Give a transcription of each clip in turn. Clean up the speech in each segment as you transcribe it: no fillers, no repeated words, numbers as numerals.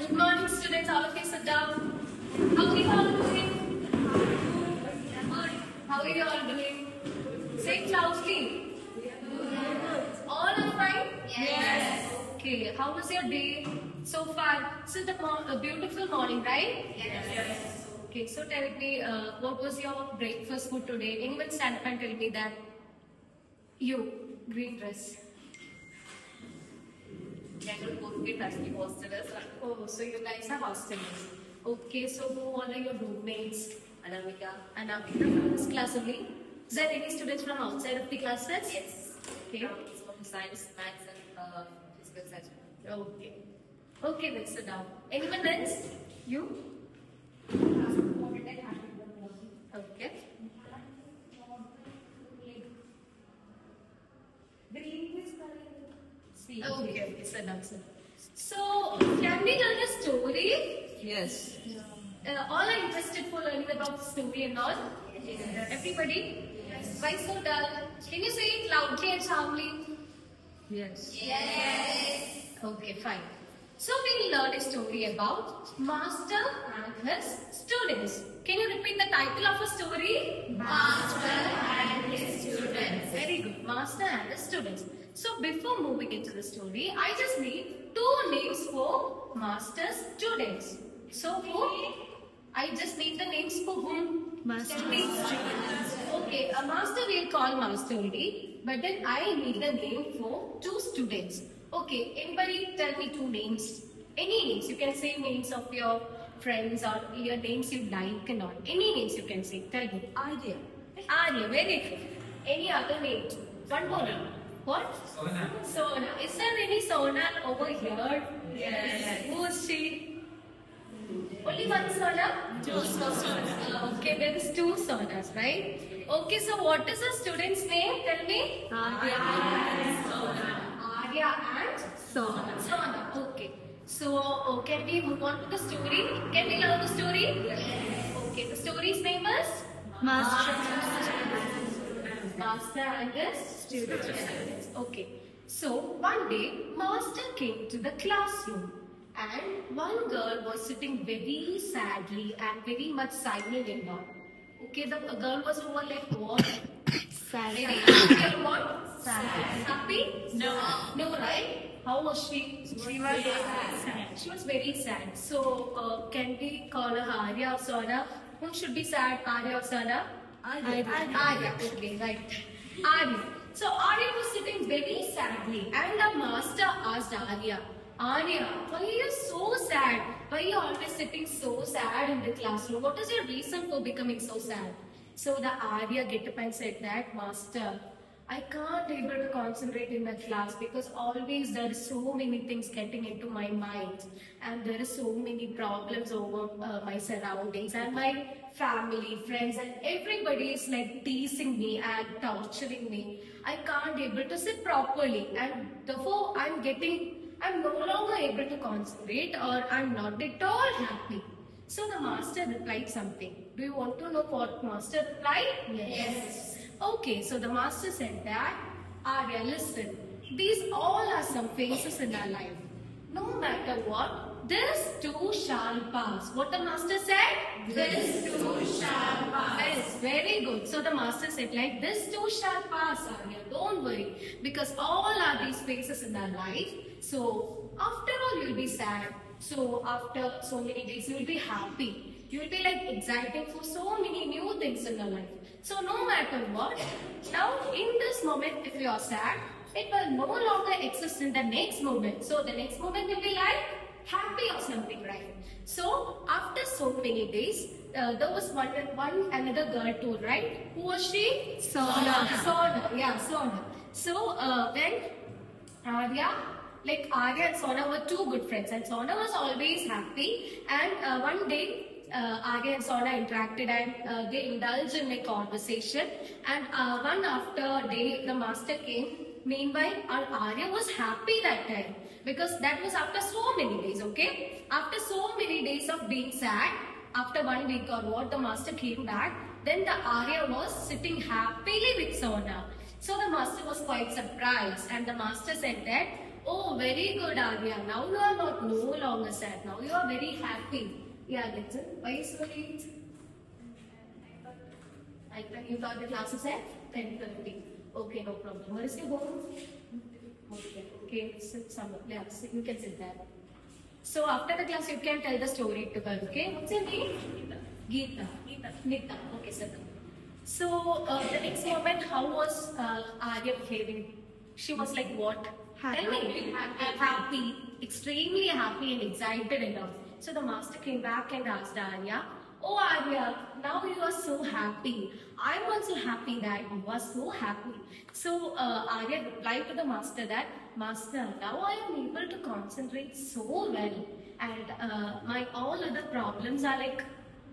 Good morning, students. All of you sit down. How are you all doing? Good. How are you all doing? Say it loudly. All are fine? Yes. Okay. How was your day so far? It's a beautiful morning, right? Yes. Okay. So tell me, what was your breakfast food today? Anyone stand up and tell me that? You, green dress. Oh, so you guys are hostelers. Okay, so who all are your roommates? Anamika. Anamika from this class only. Is there any students from outside of the classes? Yes. Okay. From science, maths, and physical science. Okay. Okay, let's sit down. Anyone else? You? Okay. Okay, sit down, sir. So, can we learn a story? Yes. All are interested for learning about the story and all? Yes. Everybody? Yes. Why so dull? Can you say it loudly and soundly? Yes. Yes. Okay, fine. So, we'll learn a story about Master and his students. Can you repeat the title of a story? Master and his students. Very good. Master and his students. So, before moving into the story, I just need two names for Master's students. So, who? I just need the names for whom? Master. Okay, a master we'll call master only, but then I need the name for two students. Okay, anybody tell me two names? Any names, you can say names of your friends or your names you like and all. Any names you can say, tell me. Arya. Arya, very good. Any other name? One more name. What? Sona. Sona. Is there any Sona over here? Yes. Who is she? Only one Sona? Two Sonas. Okay, there is two Sonas, right? Okay, so what is the student's name? Tell me. Arya and Sona. Arya and Sona. Sona. Okay. So, can we move on to the story? Can we learn the story? Yes. Okay, the story's name is? Master. Master and his students. Okay. So, one day, Master came to the classroom and one girl was sitting very sadly and very much silent in her. Okay, the girl was more like what? Sad. Very happy or what? Sad. Happy? No. No, right? How was she? She was sad. She was very sad. So, can we call her Arya or Sona? Who should be sad, Arya or Sona? Arya. Arya. Okay, right. Arya. So, Arya was sitting very sadly and the master asked Arya, Arya, why are you so sad? Why are you always sitting so sad in the classroom? What is your reason for becoming so sad? So, the Arya get up and said that, Master, I can't able to concentrate in the class because always there is so many things getting into my mind and there is so many problems over my surroundings and my family, friends and everybody is like teasing me and torturing me. I can't able to sit properly and therefore I'm no longer able to concentrate or I'm not at all happy. So the master replied something. Do you want to know what master replied? Yes. Okay, so the master said that, Arya, listen, these all are some phases in our life. No matter what, this too shall pass. What the master said? This too shall pass. Yes, very good. So the master said like, this too shall pass, Arya, don't worry. Because all are these phases in our life. So after all, you'll be sad. So after so many days, you'll be happy. You'll be like excited for so many new things in your life. So no matter what, now in this moment, if you are sad, it will no longer exist in the next moment. So the next moment will be like happy or something, right? So after so many days, there was one another girl too, right? Who was she? Sona. Sona, yeah, Sona. So when Arya and Sona were two good friends and Sona was always happy and one day Arya and Sona interacted and they indulged in a conversation and one after day the master came. Meanwhile, Arya was happy that time because that was after so many days, okay? After so many days of being sad, after 1 week or what, the master came back. Then the Arya was sitting happily with Sona. So the master was quite surprised and the master said that, Oh, very good, Arya. Now you are not no longer sad. Now you are very happy. Yeah, listen. Why you so late? I thought you thought the class is at 10:30. Okay, no problem. Where is your home? Okay, okay. Sit somewhere. Yeah, you can sit there. So after the class, you can tell the story to her. Okay? What's your name? Geeta. Geeta. Okay, sir. So the next moment, how was Arya behaving? She was like what? Happy. Tell me. Happy, extremely happy and excited enough. So the master came back and asked Arya, "Oh Arya, now you are so happy. I'm also happy that you are so happy." So Arya replied to the master that, "Master, now I am able to concentrate so well, and my all other problems are like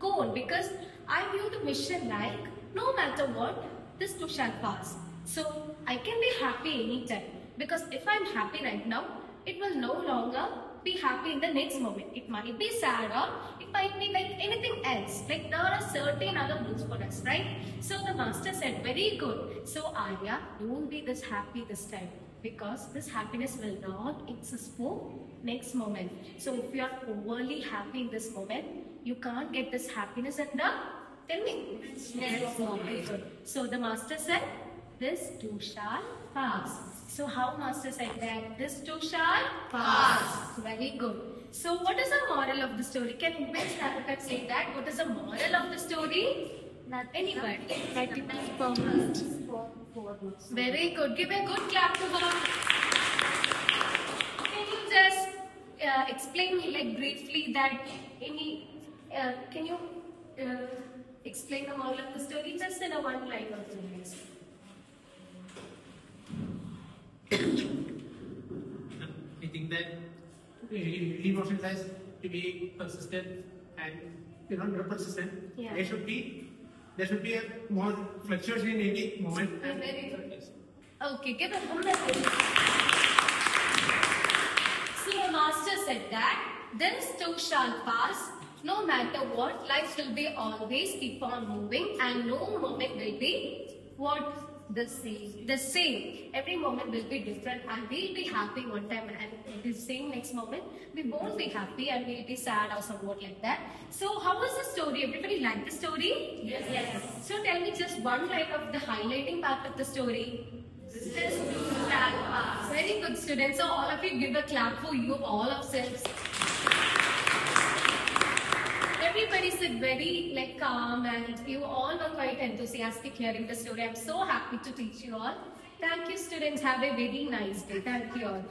gone because I view the mission like no matter what, this too shall pass. So I can be happy anytime because if I'm happy right now, it will no longer be happy in the next moment. It might be sad or it might be like anything else. Like there are certain other moods for us, right?" So the master said, "Very good. So Arya, you won't be this happy this time because this happiness will not exist for next moment. So if you are overly happy in this moment, you can't get this happiness in the tell me next moment." So the master said, "This too shall pass." So how master said that? This too shall pass. Very good. So what is the moral of the story? Can Miss Napakat say that? What is the moral of the story? Anybody? Happiness permanent. Very good. Give a good clap to her. Can you just explain me like briefly that any? Can you explain the moral of the story just in a one line or 2 minutes? I think that emotions has to be consistent and not persistent. Yeah. There should be a more fluctuation in any moment. Yeah, very good. Okay, give a moment. So the master said that this too shall pass. No matter what, life will be always keep on moving, and no moment will be what the same. The same. Every moment will be different, and we'll be happy one time, and the same next moment we won't be happy, and we'll be sad or somewhat like that. So how was the story? Everybody liked the story? Yes. So tell me just one line of the highlighting part of the story. This too shall pass. Very good, students. So all of you give a clap for you all of selves. Everybody said very like calm and you all were quite enthusiastic hearing the story. I'm so happy to teach you all. Thank you, students. Have a very nice day. Thank you all.